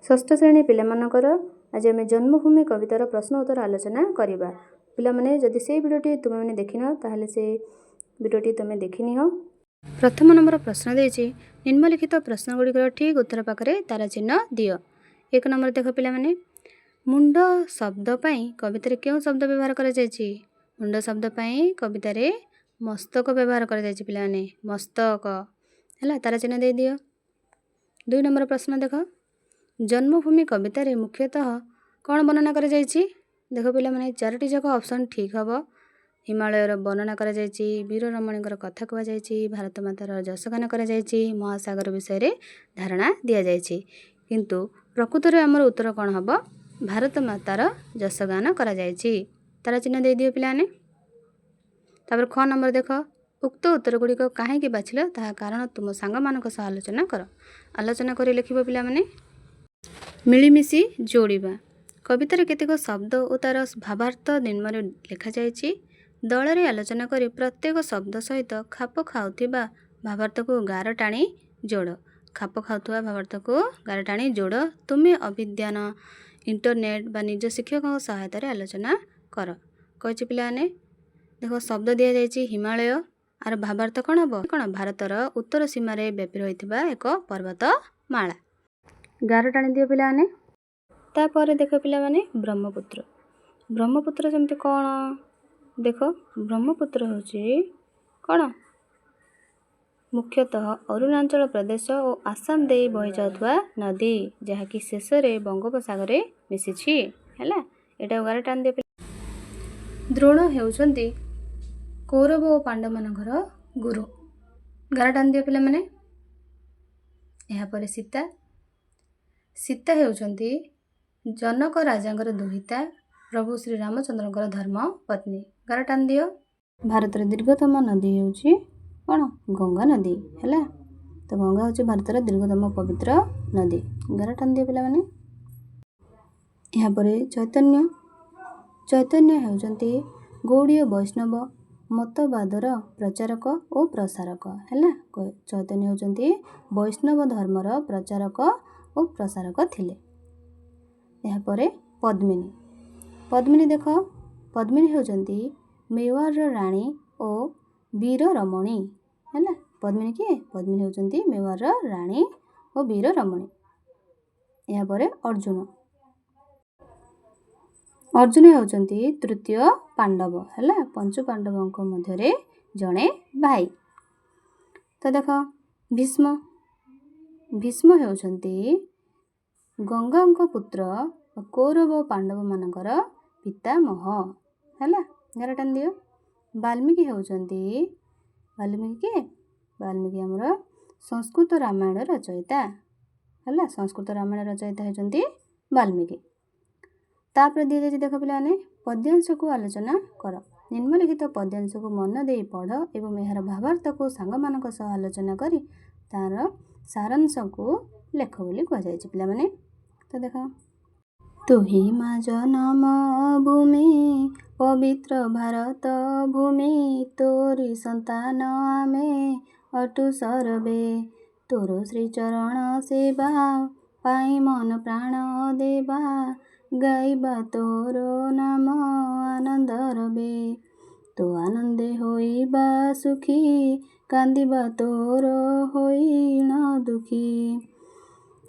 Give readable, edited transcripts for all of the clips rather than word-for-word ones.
ଷଷ୍ଠ ଶ୍ରେଣୀ ପିଲାମାନଙ୍କର ଆଜି ଆମେ ଜନ୍ମଭୂମି କବିତାର ପ୍ରଶ୍ନ ଉତ୍ତର ଆଲୋଚନା କରିବା। ପିଲାମାନେ ଯଦି ସେଇ ଭିଡ଼ିଓଟି ତୁମେମାନେ ଦେଖିନ ତାହେଲେ ସେ ଭିଡ଼ିଓଟି ତୁମେ ଦେଖିନିହ। ପ୍ରଥମ ନମ୍ବର ପ୍ରଶ୍ନ ଦେଇଛି, ନିମ୍ନଲିଖିତ ପ୍ରଶ୍ନ ଗୁଡ଼ିକର ଠିକ୍ ଉତ୍ତର ପାଖରେ ତାରା ଚିହ୍ନ ଦିଅ। 1 ନମ୍ବର ଦେଖ ପିଲାମାନେ, ମୁଣ୍ଡ ଶବ୍ଦ ପାଇଁ କବିତାରେ କେଉଁ ଶବ୍ଦ ବ୍ୟବହାର କରାଯାଇଛି? ମୁଣ୍ଡ ଶବ୍ଦ ପାଇଁ କବିତାରେ ମସ୍ତକ ବ୍ୟବହାର କରାଯାଇଛି ପିଲାମାନେ, ମସ୍ତକ ହେଲା, ତାରା ଚିହ୍ନ ଦେଇଦିଅ। 2 ନମ୍ବର ପ୍ରଶ୍ନ ଦେଖ, ଜନ୍ମଭୂମି କବିତାରେ ମୁଖ୍ୟତଃ କ'ଣ ବର୍ଣ୍ଣନା କରାଯାଇଛି? ଦେଖ ପିଲାମାନେ, 4ଟି ଯାକ ଅପସନ୍ ଠିକ୍ ହେବ। ହିମାଳୟର ବର୍ଣ୍ଣନା କରାଯାଇଛି, ବୀର ରମଣୀଙ୍କର କଥା କୁହାଯାଇଛି, ଭାରତ ମାତାର ଯଶଗାନ କରାଯାଇଛି, ମହାସାଗର ବିଷୟରେ ଧାରଣା ଦିଆଯାଇଛି। କିନ୍ତୁ ପ୍ରକୃତରେ ଆମର ଉତ୍ତର କ'ଣ ହେବ? ଭାରତ ମାତାର ଯଶଗାନ କରାଯାଇଛି। ତାର ଚିହ୍ନ ଦେଇଦିଅ ପିଲାମାନେ। ତାପରେ ଖ ନମ୍ବର ଦେଖ, ଉକ୍ତ ଉତ୍ତର ଗୁଡ଼ିକ କାହିଁକି ବାଛିଲ ତାହା କାରଣ ତୁମ ସାଙ୍ଗମାନଙ୍କ ସହ ଆଲୋଚନା କର। ଆଲୋଚନା କରି ଲେଖିବ ପିଲାମାନେ। ମିଳିମିଶି ଯୋଡ଼ିବା, କବିତାରେ କେତେକ ଶବ୍ଦ ଓ ତା'ର ଭାବାର୍ଥ ନିମ୍ନରେ ଲେଖାଯାଇଛି। ଦଳରେ ଆଲୋଚନା କରି ପ୍ରତ୍ୟେକ ଶବ୍ଦ ସହିତ ଖାପ ଖାଉଥିବା ଭାବାର୍ଥକୁ ଗାର ଟାଣି ଯୋଡ଼। ଖାପ ଖାଉଥିବା ଭାବାର୍ଥକୁ ଗାର ଟାଣି ଯୋଡ଼। ତୁମେ ଅଭିଧାନ, ଇଣ୍ଟରନେଟ୍ ବା ନିଜ ଶିକ୍ଷକଙ୍କ ସହାୟତାରେ ଆଲୋଚନା କର। କହିଛି ପିଲାମାନେ, ଦେଖ ଶବ୍ଦ ଦିଆଯାଇଛି ହିମାଳୟ, ଆର ଭାବାର୍ଥ କ'ଣ ହେବ? କ'ଣ? ଭାରତର ଉତ୍ତର ସୀମାରେ ବ୍ୟାପି ରହିଥିବା ଏକ ପର୍ବତମାଳା। ଗାର ଟାଣି ଦିଅ ପିଲାମାନେ। ତାପରେ ଦେଖ ପିଲାମାନେ, ବ୍ରହ୍ମପୁତ୍ର। ବ୍ରହ୍ମପୁତ୍ର ସେମିତି କ'ଣ? ଦେଖ, ବ୍ରହ୍ମପୁତ୍ର ହେଉଛି କ'ଣ? ମୁଖ୍ୟତଃ ଅରୁଣାଚଳ ପ୍ରଦେଶ ଓ ଆସାମ ଦେଇ ବହିଯାଉଥିବା ନଦୀ, ଯାହାକି ଶେଷରେ ବଙ୍ଗୋପସାଗରରେ ମିଶିଛି। ହେଲା, ଏଇଟାକୁ ଗାର ଟାଣି ଦିଅ। ଦ୍ରୋଣ ହେଉଛନ୍ତି କୌରବ ଓ ପାଣ୍ଡବମାନଙ୍କର ଗୁରୁ। ଗାର ଟାଣି ଦିଅ ପିଲାମାନେ। ଏହାପରେ ସୀତା। ସୀତା ହେଉଛନ୍ତି ଜନକ ରାଜାଙ୍କର ଦୁହିତା, ପ୍ରଭୁ ଶ୍ରୀରାମଚନ୍ଦ୍ରଙ୍କର ଧର୍ମ ପତ୍ନୀ। ଗାର ଟାଣି ଦିଅ। ଭାରତର ଦୀର୍ଘତମ ନଦୀ ହେଉଛି କ'ଣ? ଗଙ୍ଗା ନଦୀ। ହେଲା, ତ ଗଙ୍ଗା ହେଉଛି ଭାରତର ଦୀର୍ଘତମ ପବିତ୍ର ନଦୀ। ଗାର ଟାଣି ଦିଅ ପିଲାମାନେ। ଏହାପରେ ଚୈତନ୍ୟ। ଚୈତନ୍ୟ ହେଉଛନ୍ତି ଗୌଡ଼ୀୟ ବୈଷ୍ଣବ ମତବାଦର ପ୍ରଚାରକ ଓ ପ୍ରସାରକ। ହେଲା, ଚୈତନ୍ୟ ହେଉଛନ୍ତି ବୈଷ୍ଣବ ଧର୍ମର ପ୍ରଚାରକ ଓ ପ୍ରସାରକ ଥିଲେ। ଏହାପରେ ପଦ୍ମିନୀ। ପଦ୍ମିନୀ ଦେଖ, ପଦ୍ମିନୀ ହେଉଛନ୍ତି ମେୱାରର ରାଣୀ ଓ ବୀର ରମଣୀ। ହେଲା, ପଦ୍ମିନୀ କିଏ? ପଦ୍ମିନୀ ହେଉଛନ୍ତି ମେୱାରର ରାଣୀ ଓ ବୀର ରମଣୀ। ଏହାପରେ ଅର୍ଜୁନ। ଅର୍ଜୁନ ହେଉଛନ୍ତି ତୃତୀୟ ପାଣ୍ଡବ। ହେଲା, ପଞ୍ଚୁ ପାଣ୍ଡବଙ୍କ ମଧ୍ୟରେ ଜଣେ ଭାଇ। ତ ଦେଖ, ଭୀଷ୍ମ। ଭୀଷ୍ମ ହେଉଛନ୍ତି ଗଙ୍ଗାଙ୍କ ପୁତ୍ର, କୌରବ ପାଣ୍ଡବମାନଙ୍କର ପିତାମହ। ହେଲା, ଗାର ଟାଣି ଦିଅ। ବାଲ୍ମୀକି ହେଉଛନ୍ତି, ବାଲ୍ମୀକି କିଏ? ବାଲ୍ମୀକି ଆମର ସଂସ୍କୃତ ରାମାୟଣ ରଚୟିତା। ହେଲା, ସଂସ୍କୃତ ରାମାୟଣ ରଚୟିତା ହେଉଛନ୍ତି ବାଲ୍ମୀକି। ତାପରେ ଦିଆଯାଇଛି ଦେଖ ପିଲାମାନେ, ପଦ୍ୟାଂଶକୁ ଆଲୋଚନା କର। ନିମ୍ନଲିଖିତ ପଦ୍ୟାଂଶକୁ ମନ ଦେଇ ପଢ଼ ଏବଂ ଏହାର ଭାବାର୍ଥକୁ ସାଙ୍ଗମାନଙ୍କ ସହ ଆଲୋଚନା କରି ତା'ର ସାରାଂଶକୁ ଲେଖ ବୋଲି କୁହାଯାଇଛି ପିଲାମାନେ। ତ ଦେଖ, ତୁହି ମା ଜନମ ଭୂମି ପବିତ୍ର ଭାରତ ଭୂମି, ତୋରି ସନ୍ତାନ ଆମେ ଅଟୁ ସର୍ବେ, ତୋର ଶ୍ରୀଚରଣ ସେବା ପାଇଁ ମନ ପ୍ରାଣ ଦେବା, ଗାଇବା ତୋର ନାମ ଆନନ୍ଦ ରବେ, ତୋ ଆନନ୍ଦେ ହୋଇବା ସୁଖୀ, କାନ୍ଦିବା ତୋର ହୋଇ ନ ଦୁଃଖୀ।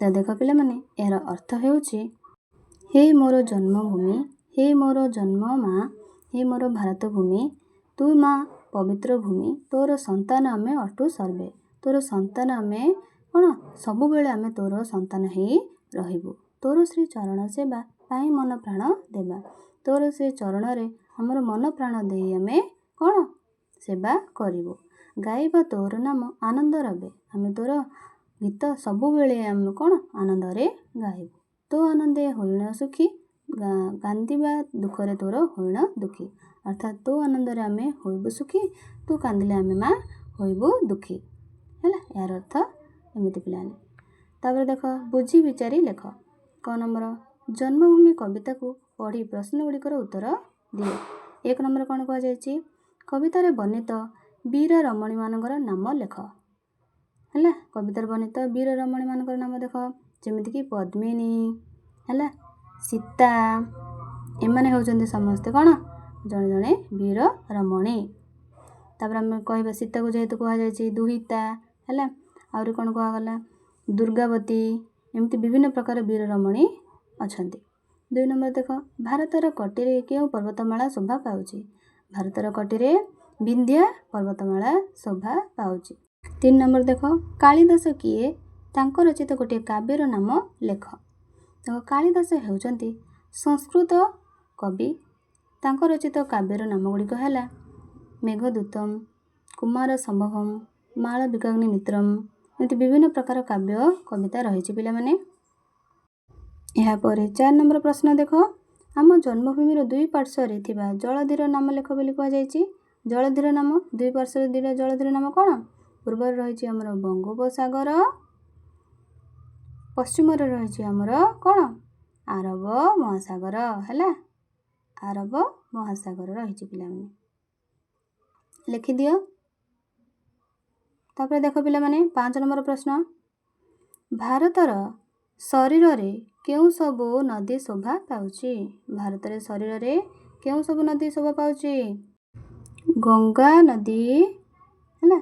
ତ ଦେଖ ପିଲାମାନେ, ଏହାର ଅର୍ଥ ହେଉଛି, ହେ ମୋର ଜନ୍ମଭୂମି, ହେ ମୋର ଜନ୍ମ ମା, ହେ ମୋର ଭାରତ ଭୂମି, ତୁ ମା ପବିତ୍ର ଭୂମି, ତୋର ସନ୍ତାନ ଆମେ ଅଟୁ ସର୍ବେ। ତୋର ସନ୍ତାନ ଆମେ କ'ଣ? ସବୁବେଳେ ଆମେ ତୋର ସନ୍ତାନ ହେଇ ରହିବୁ। ତୋର ଶ୍ରୀ ଚରଣ ସେବା ପାଇଁ ମନ ପ୍ରାଣ ଦେବା। ତୋର ସେ ଚରଣରେ ଆମର ମନ ପ୍ରାଣ ଦେଇ ଆମେ କ'ଣ? ସେବା କରିବୁ। ଗାଇବା ତୋର ନାମ ଆନନ୍ଦ ରବେ, ଆମେ ତୋର ଗୀତ ସବୁବେଳେ ଆମେ କ'ଣ? ଆନନ୍ଦରେ ଗାଇବୁ। ତୋ ଆନନ୍ଦେ ହୋଇଣ ସୁଖୀ, କାନ୍ଦିବା ଦୁଃଖରେ ତୋର ହୋଇଣ ଦୁଃଖୀ। ଅର୍ଥାତ୍ ତୋ ଆନନ୍ଦରେ ଆମେ ହୋଇବୁ ସୁଖୀ, ତୁ କାନ୍ଦିଲେ ଆମେ ମା ହୋଇବୁ ଦୁଃଖୀ। ହେଲା, ଏହାର ଅର୍ଥ ଏମିତି ପିଲାମାନେ। ତାପରେ ଦେଖ, ବୁଝି ବିଚାରି ଲେଖ। କ ନମ୍ବର, ଜନ୍ମଭୂମି କବିତାକୁ ପଢ଼ି ପ୍ରଶ୍ନ ଗୁଡ଼ିକର ଉତ୍ତର ଦିଅ। 1 ନମ୍ବର କ'ଣ କୁହାଯାଇଛି? କବିତାରେ ବର୍ଣ୍ଣିତ ବୀର ରମଣୀମାନଙ୍କର ନାମ ଲେଖ। ହେଲା, କବିତାରେ ବର୍ଣ୍ଣିତ ବୀର ରମଣୀମାନଙ୍କର ନାମ ଦେଖ। ଯେମିତିକି ପଦ୍ମିନୀ ହେଲା, ସୀତା, ଏମାନେ ହେଉଛନ୍ତି ସମସ୍ତେ କ'ଣ ଜଣେ ଜଣେ ବୀର ରମଣୀ। ତାପରେ ଆମେ କହିବା ସୀତାକୁ ଯେହେତୁ କୁହାଯାଇଛି ଦୁହିତା ହେଲା, ଆହୁରି କ'ଣ କୁହାଗଲା ଦୁର୍ଗାବତୀ, ଏମିତି ବିଭିନ୍ନ ପ୍ରକାର ବୀର ରମଣୀ ଅଛନ୍ତି। 2 ନମ୍ବର ଦେଖ, ଭାରତର କଟିରେ କେଉଁ ପର୍ବତମାଳା ଶୋଭା ପାଉଛି? ଭାରତର କଟିରେ ବିନ୍ଧ୍ୟା ପର୍ବତମାଳା ଶୋଭା ପାଉଛି। 3 ନମ୍ବର ଦେଖ, କାଳିଦାସ କିଏ? ତାଙ୍କ ରଚିତ ଗୋଟିଏ କାବ୍ୟର ନାମ ଲେଖ। ଦେଖ କାଳିଦାସ ହେଉଛନ୍ତି ସଂସ୍କୃତ କବି। ତାଙ୍କ ରଚିତ କାବ୍ୟର ନାମ ଗୁଡ଼ିକ ହେଲା ମେଘଦୂତମ୍, କୁମାର ସମ୍ଭବମ୍, ମାଳବିକାଗ୍ନିମିତ୍ରମ୍, ଏମିତି ବିଭିନ୍ନ ପ୍ରକାର କାବ୍ୟ କବିତା ରହିଛି ପିଲାମାନେ। ଏହାପରେ 4 ନମ୍ବର ପ୍ରଶ୍ନ ଦେଖ, ଆମ ଜନ୍ମଭୂମିର 2 ପାର୍ଶ୍ୱରେ ଥିବା ଜଳଧିର ନାମ ଲେଖ ବୋଲି କୁହାଯାଇଛି। ଜଳଧିର ନାମ, 2 ପାର୍ଶ୍ୱରେ 2ଟା ଜଳଧିର ନାମ କ'ଣ? ପୂର୍ବରେ ରହିଛି ଆମର ବଙ୍ଗୋପସାଗର, ପଶ୍ଚିମରେ ରହିଛି ଆମର କ'ଣ ଆରବ ମହାସାଗର ହେଲା, ଆରବ ମହାସାଗର ରହିଛି ପିଲାମାନେ, ଲେଖିଦିଅ। ତାପରେ ଦେଖ ପିଲାମାନେ 5 ନମ୍ବର ପ୍ରଶ୍ନ, ଭାରତର ଶରୀରରେ କେଉଁ ସବୁ ନଦୀ ଶୋଭା ପାଉଛି? ଭାରତରେ ଶରୀରରେ କେଉଁ ସବୁ ନଦୀ ଶୋଭା ପାଉଛି? ଗଙ୍ଗା ନଦୀ ହେଲା,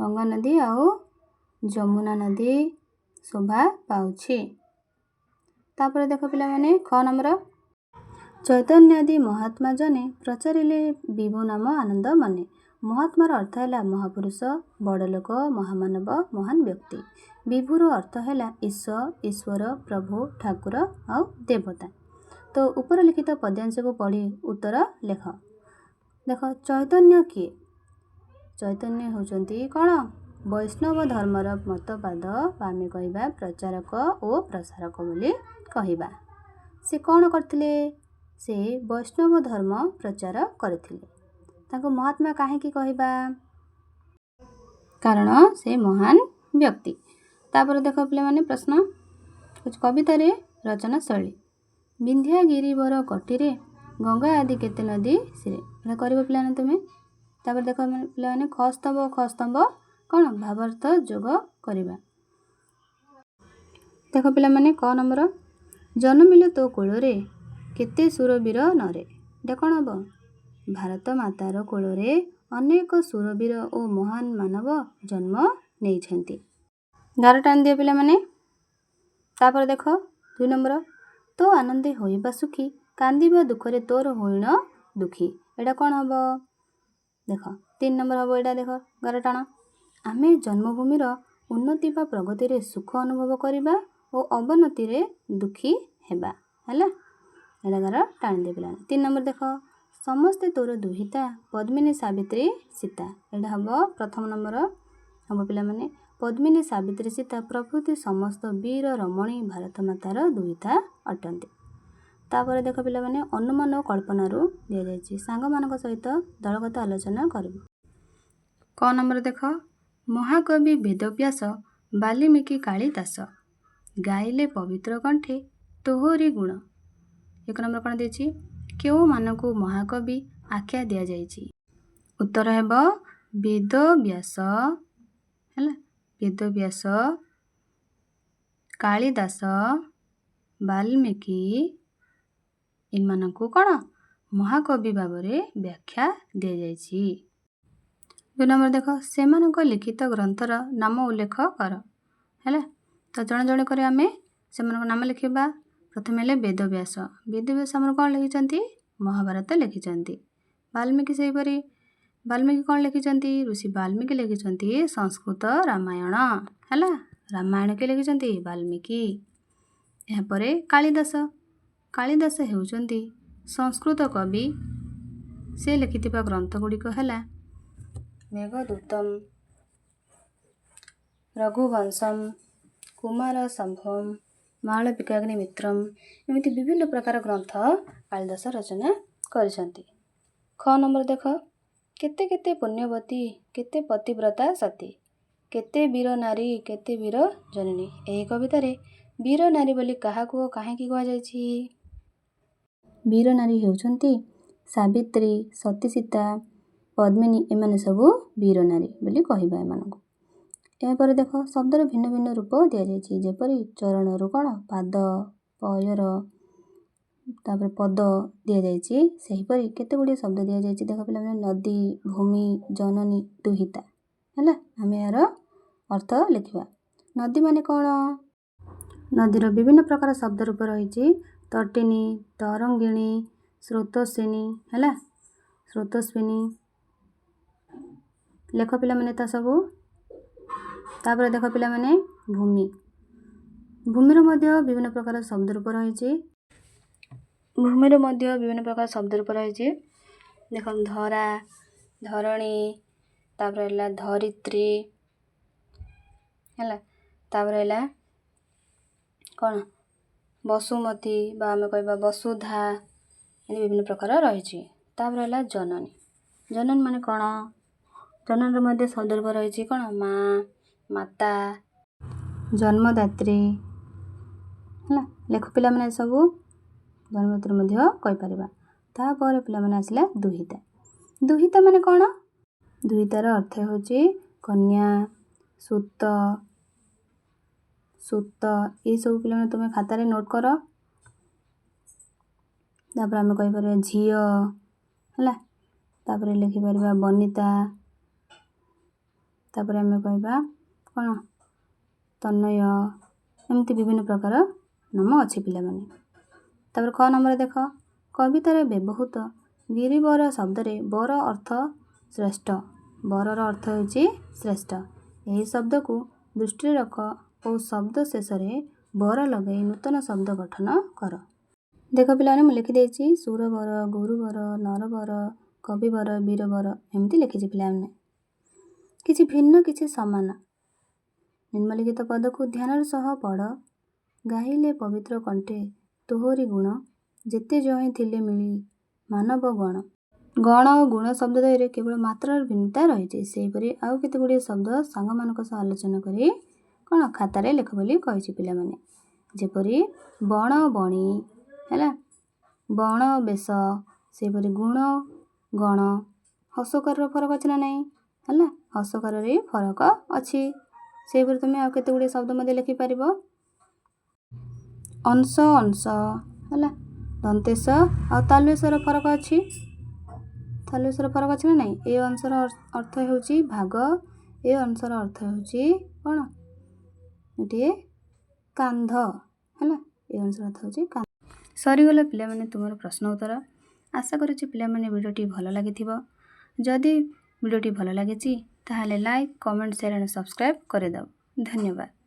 ଗଙ୍ଗା ନଦୀ ଆଉ ଯମୁନା ନଦୀ ଶୋଭା ପାଉଛି। ତାପରେ ଦେଖ ପିଲାମାନେ 6 ନମ୍ବର, ଚୈତନ୍ୟାଦି ମହାତ୍ମା ଜନେ ପ୍ରଚାରିଲେ ବିଭୁ ନାମ ଆନନ୍ଦ ମନେ। ମହାତ୍ମାର ଅର୍ଥ ହେଲା ମହାପୁରୁଷ, ବଡ଼ ଲୋକ, ମହାମାନବ, ମହାନ ବ୍ୟକ୍ତି। ବିଭୁର ଅର୍ଥ ହେଲା ଈଶ୍ୱର, ପ୍ରଭୁ, ଠାକୁର ଆଉ ଦେବତା। ତ ଉପର ଲିଖିତ ପଦ୍ୟାଂଶକୁ ପଢ଼ି ଉତ୍ତର ଲେଖ। ଦେଖ ଚୈତନ୍ୟ କିଏ? ଚୈତନ୍ୟ ହେଉଛନ୍ତି କ'ଣ ବୈଷ୍ଣବ ଧର୍ମର ମତବାଦ ବା ଆମେ କହିବା ପ୍ରଚାରକ ଓ ପ୍ରସାରକ ବୋଲି କହିବା। ସେ କ'ଣ କରିଥିଲେ? ସେ ବୈଷ୍ଣବ ଧର୍ମ ପ୍ରଚାର କରିଥିଲେ। ତାଙ୍କୁ ମହାତ୍ମା କାହିଁକି କହିବା? କାରଣ ସେ ମହାନ ବ୍ୟକ୍ତି। ତାପରେ ଦେଖ ପିଲାମାନେ ପ୍ରଶ୍ନ, କବିତାରେ ରଚନା ଶୈଳୀ। ବିନ୍ଧ୍ୟାଗିରିବର କଟିରେ ଗଙ୍ଗା ଆଦି କେତେ ନଦୀ ସିରେ, ଏଇଟା କରିବ ପିଲାମାନେ ତୁମେ। ତାପରେ ଦେଖ ପିଲାମାନେ ଖସ୍ତମ୍ଭ କ'ଣ ଭାବାର୍ଥ ଯୋଗ କରିବା। ଦେଖ ପିଲାମାନେ କ ନମ୍ବର, ଜନମିଲ ତୋ କୋଳରେ କେତେ ସୁରବୀର ନରେ। ଏଇଟା କ'ଣ ହେବ? ଭାରତ ମାତାର କୋଳରେ ଅନେକ ସୁରବୀର ଓ ମହାନ ମାନବ ଜନ୍ମ ନେଇଛନ୍ତି। ଗାର ଟାଣି ଦିଅ ପିଲାମାନେ। ତାପରେ ଦେଖ 2 ନମ୍ବର, ତୋ ଆନନ୍ଦେ ହୋଇବା ସୁଖୀ, କାନ୍ଦିବା ଦୁଃଖରେ ତୋର ହୋଇଣ ଦୁଃଖୀ। ଏଇଟା କ'ଣ ହେବ? ଦେଖ 3 ନମ୍ବର ହେବ ଏଇଟା। ଦେଖ ଗାର ଟାଣ, ଆମେ ଜନ୍ମଭୂମିର ଉନ୍ନତି ବା ପ୍ରଗତିରେ ସୁଖ ଅନୁଭବ କରିବା ଓ ଅବନତିରେ ଦୁଃଖୀ ହେବା ହେଲା, ଏଇଟା ଗାର ଟାଣି ଦିଅ ପିଲାମାନେ। 3 ନମ୍ବର ଦେଖ, ସମସ୍ତେ ତୋର ଦୁହିତା, ପଦ୍ମିନୀ ସାବିତ୍ରୀ ସୀତା। ଏଇଟା ହେବ ପ୍ରଥମ ନମ୍ବର ହେବ ପିଲାମାନେ, ପଦ୍ମିନୀ ସାବିତ୍ରୀ ସୀତା ପ୍ରଭୃତି ସମସ୍ତ ବୀର ରମଣୀ ଭାରତ ମାତାର ଦୁହିତା ଅଟନ୍ତି। ତାପରେ ଦେଖ ପିଲାମାନେ ଅନୁମାନ ଓ କଳ୍ପନାରୁ ଦିଆଯାଇଛି, ସାଙ୍ଗମାନଙ୍କ ସହିତ ଦଳଗତ ଆଲୋଚନା କରିବ। କ ନମ୍ବର ଦେଖ, ମହାକବି ବେଦବ୍ୟାସ, ବାଲ୍ମୀକି କାଳିଦାସ, ଗାଇଲେ ପବିତ୍ର କଣ୍ଠେ ତୋହରି ଗୁଣ। 1 ନମ୍ବର କ'ଣ ଦେଇଛି? କେଉଁମାନଙ୍କୁ ମହାକବି ଆଖ୍ୟା ଦିଆଯାଇଛି? ଉତ୍ତର ହେବ ବେଦବ୍ୟାସ ହେଲା, ବେଦବ୍ୟାସ, କାଳିଦାସ, ବାଲ୍ମୀକି, ଏମାନଙ୍କୁ କ'ଣ ମହାକବି ଭାବରେ ବ୍ୟାଖ୍ୟା ଦିଆଯାଇଛି। 2 ନମ୍ବର ଦେଖ, ସେମାନଙ୍କ ଲିଖିତ ଗ୍ରନ୍ଥର ନାମ ଉଲ୍ଲେଖ କର ହେଲା। ତ ଜଣେ ଜଣେ କରି ଆମେ ସେମାନଙ୍କ ନାମ ଲେଖିବା। ପ୍ରଥମେ ହେଲେ ବେଦବ୍ୟାସ। ବେଦବ୍ୟାସ ଆମର କ'ଣ ଲେଖିଛନ୍ତି? ମହାଭାରତ ଲେଖିଛନ୍ତି। ବାଲ୍ମୀକି ସେହିପରି, ବାଲ୍ମୀକି କ'ଣ ଲେଖିଛନ୍ତି? ଋଷି ବାଲ୍ମୀକି ଲେଖିଛନ୍ତି ସଂସ୍କୃତ ରାମାୟଣ ହେଲା, ରାମାୟଣ କିଏ ଲେଖିଛନ୍ତି? ବାଲ୍ମୀକି। ଏହାପରେ କାଳିଦାସ, କାଳିଦାସ ହେଉଛନ୍ତି ସଂସ୍କୃତ କବି। ସେ ଲେଖିଥିବା ଗ୍ରନ୍ଥ ଗୁଡ଼ିକ ହେଲା ମେଘଦୂତମ୍, ରଘୁବଂଶମ୍, କୁମାର ସମ୍ଭବମ୍, ମାଳବିକାଗ୍ନିମିତ୍ରମ୍, ଏମିତି ବିଭିନ୍ନ ପ୍ରକାର ଗ୍ରନ୍ଥ କାଳିଦାସ ରଚନା କରିଛନ୍ତି। ଖ ନମ୍ବର ଦେଖ, କେତେ କେତେ ପୁଣ୍ୟବତୀ, କେତେ ପତିବ୍ରତା ସତୀ, କେତେ ବୀର ନାରୀ, କେତେ ବୀର ଜନନୀ। ଏହି କବିତାରେ ବୀର ନାରୀ ବୋଲି କାହାକୁ ଓ କାହିଁକି କୁହାଯାଇଛି? ବୀର ନାରୀ ହେଉଛନ୍ତି ସାବିତ୍ରୀ, ସତୀ ସୀତା, ପଦ୍ମିନୀ, ଏମାନେ ସବୁ ବୀର ନାରୀ ବୋଲି କହିବା ଏମାନଙ୍କୁ। ଏହାପରେ ଦେଖ ଶବ୍ଦର ଭିନ୍ନ ଭିନ୍ନ ରୂପ ଦିଆଯାଇଛି, ଯେପରି ଚରଣରୁ କ'ଣ ପାଦ, ପୟର, ତାପରେ ପଦ ଦିଆଯାଇଛି। ସେହିପରି କେତେ ଗୁଡ଼ିଏ ଶବ୍ଦ ଦିଆଯାଇଛି। ଦେଖ ପିଲାମାନେ, ନଦୀ, ଭୂମି, ଜନନୀ, ଦୁହିତା। ହେଲା, ଆମେ ଏହାର ଅର୍ଥ ଲେଖିବା। ନଦୀ ମାନେ କ'ଣ? ନଦୀର ବିଭିନ୍ନ ପ୍ରକାର ଶବ୍ଦ ରୂପ ରହିଛି। ତଟିନୀ, ତରଙ୍ଗିଣୀ, ସ୍ରୋତସ୍ୱିନୀ। ହେଲା, ସ୍ରୋତସ୍ୱିନୀ। ଲେଖ ପିଲାମାନେ ତା ସବୁ। ତାପରେ ଦେଖ ପିଲାମାନେ, ଭୂମି। ଭୂମିର ମଧ୍ୟ ବିଭିନ୍ନ ପ୍ରକାର ଶବ୍ଦ ରୂପ ରହିଛି। ଭୂମିର ମଧ୍ୟ ବିଭିନ୍ନ ପ୍ରକାର ଶବ୍ଦ ରୂପ ରହିଛି। ଦେଖ, ଧରା, ଧରଣୀ, ତାପରେ ହେଲା ଧରିତ୍ରୀ। ହେଲା, ତାପରେ ହେଲା କ'ଣ? ବସୁମତୀ ବା ଆମେ କହିବା ବସୁଧା। ଏମିତି ବିଭିନ୍ନ ପ୍ରକାର ରହିଛି। ତାପରେ ହେଲା ଜନନୀ। ଜନନୀ ମାନେ କ'ଣ? ଜନନୀର ମଧ୍ୟ ଶବ୍ଦ ରୂପ ରହିଛି। କ'ଣ? ମା, ମାତା, ଜନ୍ମଦାତ୍ରୀ। ହେଲା, ଲେଖ ପିଲାମାନେ ସବୁ। ଜନ୍ମଦାତ୍ରୀ ମଧ୍ୟ କହିପାରିବା। ତାପରେ ପିଲାମାନେ ଆସିଲା ଦୁହିତା। ଦୁହିତା ମାନେ କ'ଣ? ଦୁହିତାର ଅର୍ଥ ହେଉଛି କନ୍ୟା, ସୂତ, ସୂତ। ଏସବୁ ପିଲାମାନେ ତୁମେ ଖାତାରେ ନୋଟ୍ କର। ତାପରେ ଆମେ କହିପାରିବା ଝିଅ। ହେଲା, ତାପରେ ଲେଖିପାରିବା ବନିତା। ତାପରେ ଆମେ କହିବା କ'ଣ? ତନୟ। ଏମିତି ବିଭିନ୍ନ ପ୍ରକାର ନାମ ଅଛି ପିଲାମାନେ। ତାପରେ କ ନମ୍ବର ଦେଖ, କବିତାରେ ବ୍ୟବହୃତ ଗିରିବର ଶବ୍ଦରେ ବର ଅର୍ଥ ଶ୍ରେଷ୍ଠ। ବରର ଅର୍ଥ ହେଉଛି ଶ୍ରେଷ୍ଠ। ଏହି ଶବ୍ଦକୁ ଦୃଷ୍ଟିରେ ରଖ ଓ ଶବ୍ଦ ଶେଷରେ ବର ଲଗାଇ ନୂତନ ଶବ୍ଦ ଗଠନ କର। ଦେଖ ପିଲାମାନେ, ମୁଁ ଲେଖିଦେଇଛି ସୁରବର, ଗୁରୁବର, ନରବର, କବିବର, ବୀରବର। ଏମିତି ଲେଖିଛି ପିଲାମାନେ। କିଛି ଭିନ୍ନ, କିଛି ସମାନ। ନିମ୍ନଲିଖିତ ପଦକୁ ଧ୍ୟାନର ସହ ପଢ଼। ଗାଇଲେ ପବିତ୍ର କଣ୍ଠେ ତୋହରି ଗୁଣ, ଯେତେ ଜହିଁ ଥିଲେ ମିଳି ମାନବ ଗଣ। ଗଣ ଓ ଗୁଣ ଶବ୍ଦ ଦ୍ୱୟରେ କେବଳ ମାତ୍ରାର ଭିନ୍ନତା ରହିଛି। ସେହିପରି ଆଉ କେତେ ଗୁଡ଼ିଏ ଶବ୍ଦ ସାଙ୍ଗମାନଙ୍କ ସହ ଆଲୋଚନା କରି କ'ଣ ଖାତାରେ ଲେଖ ବୋଲି କହିଛି ପିଲାମାନେ। ଯେପରି ବଣ, ବଣି। ହେଲା, ବଣ, ବେଶ। ସେହିପରି ଗୁଣ, ଗଣ। ହସକାରର ଫରକ ଅଛି ନା ନାହିଁ? ହେଲା, ହସକାରରେ ଫରକ ଅଛି। ସେହିପରି ତୁମେ ଆଉ କେତେ ଗୁଡ଼ିଏ ଶବ୍ଦ ମଧ୍ୟ ଲେଖିପାରିବ। ଅଂଶ, ଅଂଶ। ହେଲା, ଦନ୍ତେଶ ଆଉ ତାଲବେଶର ଫରକ ଅଛି। ତାଲବେଶର ଫରକ ଅଛି ନା ନାହିଁ? ଏ ଅଂଶର ଅର୍ଥ ହେଉଛି ଭାଗ, ଏ ଅଂଶର ଅର୍ଥ ହେଉଛି କ'ଣ? ଗୋଟିଏ କାନ୍ଧ। ହେଲା, ଏ ଅଂଶର ଅର୍ଥ ହେଉଛି କାନ୍ଧ। ସରିଗଲା ପିଲାମାନେ ତୁମର ପ୍ରଶ୍ନ ଉତ୍ତର। ଆଶା କରୁଛି ପିଲାମାନେ ଭିଡ଼ିଓଟି ଭଲ ଲାଗିଥିବ। ଯଦି ଭିଡ଼ିଓଟି ଭଲ ଲାଗିଛି ତାହେଲେ like, comment, share and subscribe କରିଦେବ। ଧନ୍ୟବାଦ।